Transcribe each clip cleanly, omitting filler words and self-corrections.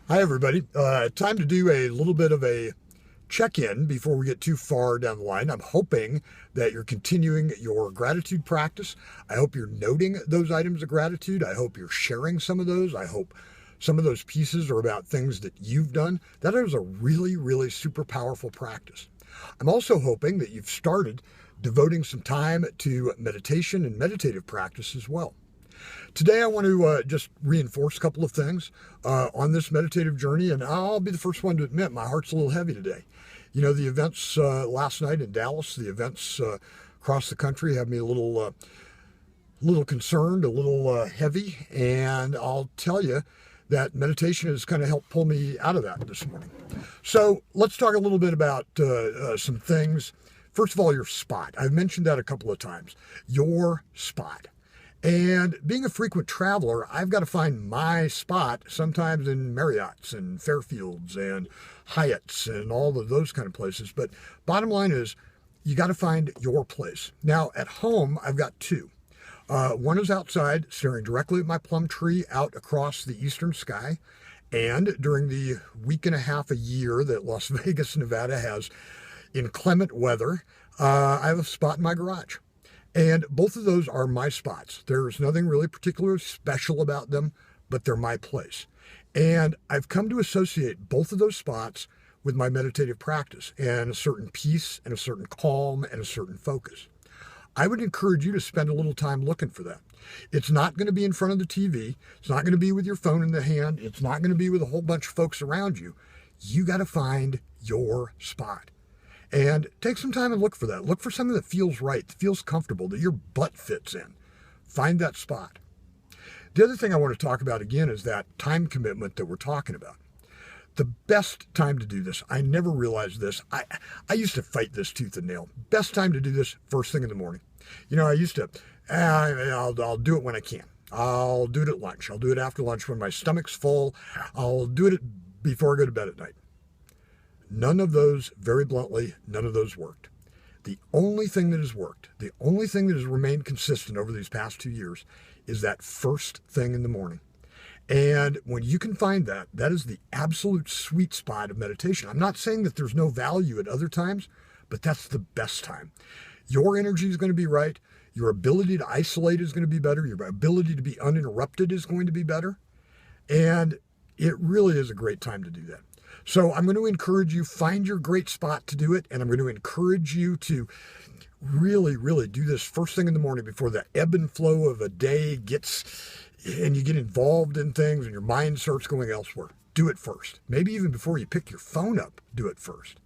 Hi, everybody. Time to do a little bit of a check-in before we get too far down the line. I'm hoping that you're continuing your gratitude practice. I hope you're noting those items of gratitude. I hope you're sharing some of those. I hope some of those pieces are about things that you've done. That is a really, really super powerful practice. I'm also hoping that you've started devoting some time to meditation and meditative practice as well. Today, I want to just reinforce a couple of things on this meditative journey, and I'll be the first one to admit my heart's a little heavy today. You know, the events last night in Dallas, the events across the country have me a little concerned, a little heavy, and I'll tell you that meditation has kind of helped pull me out of that this morning. So let's talk a little bit about some things. First of all, your spot. I've mentioned that a couple of times. Your spot. And being a frequent traveler, I've got to find my spot sometimes in Marriott's and Fairfields and Hyatt's and all of those kind of places. But bottom line is, you got to find your place. Now, at home, I've got two. One is outside, staring directly at my plum tree out across the eastern sky. And during the week and a half a year that Las Vegas, Nevada has inclement weather, I have a spot in my garage. And both of those are my spots. There's nothing really particularly special about them, but they're my place. And I've come to associate both of those spots with my meditative practice and a certain peace and a certain calm and a certain focus. I would encourage you to spend a little time looking for that. It's not going to be in front of the TV. It's not going to be with your phone in the hand. It's not going to be with a whole bunch of folks around you. You got to find your spot. And take some time and look for that. Look for something that feels right, that feels comfortable, that your butt fits in. Find that spot. The other thing I want to talk about again is that time commitment that we're talking about. The best time to do this, I never realized this. I used to fight this tooth and nail. Best time to do this first thing in the morning. You know, I used to, I'll do it when I can. I'll do it at lunch. I'll do it after lunch when my stomach's full. I'll do it before I go to bed at night. None of those, very bluntly, none of those worked. The only thing that has worked, the only thing that has remained consistent over these past 2 years is that first thing in the morning. And when you can find that, that is the absolute sweet spot of meditation. I'm not saying that there's no value at other times, but that's the best time. Your energy is going to be right. Your ability to isolate is going to be better. Your ability to be uninterrupted is going to be better. And it really is a great time to do that. So I'm going to encourage you, find your great spot to do it, and I'm going to encourage you to really, really do this first thing in the morning before the ebb and flow of a day gets, and you get involved in things and your mind starts going elsewhere. Do it first. Maybe even before you pick your phone up, do it first.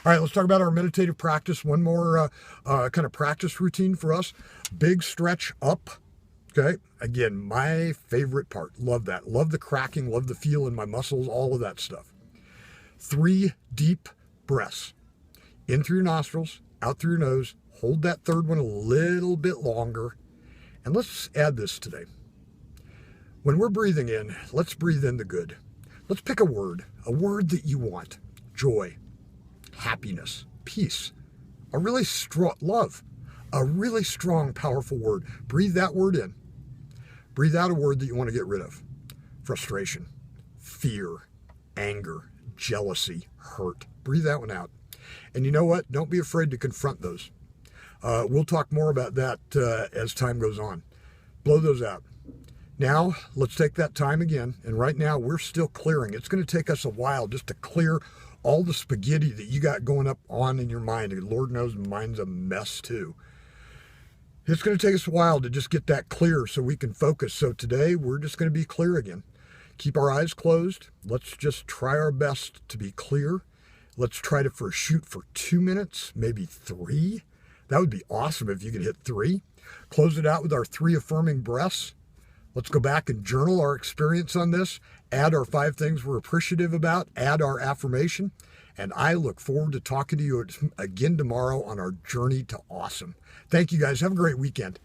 All right, let's talk about our meditative practice. One more kind of practice routine for us. Big stretch up. Okay, again, my favorite part. Love that. Love the cracking, love the feel in my muscles, all of that stuff. 3 deep breaths. In through your nostrils, out through your nose. Hold that third one a little bit longer. And let's add this today. When we're breathing in, let's breathe in the good. Let's pick a word that you want. Joy, happiness, peace, a really strong love, a really strong, powerful word. Breathe that word in. Breathe out a word that you want to get rid of. Frustration, fear, anger, jealousy, hurt. Breathe that one out. And you know what? Don't be afraid to confront those. We'll talk more about that as time goes on. Blow those out. Now, let's take that time again. And right now, we're still clearing. It's going to take us a while just to clear all the spaghetti that you got going up on in your mind. And Lord knows mine's a mess too. It's going to take us a while to just get that clear so we can focus. So today, we're just going to be clear again. Keep our eyes closed. Let's just try our best to be clear. Let's try to shoot for 2 minutes, maybe 3. That would be awesome if you could hit 3. Close it out with our 3 affirming breaths. Let's go back and journal our experience on this. Add our 5 things we're appreciative about. Add our affirmation. And I look forward to talking to you again tomorrow on our journey to awesome. Thank you guys. Have a great weekend.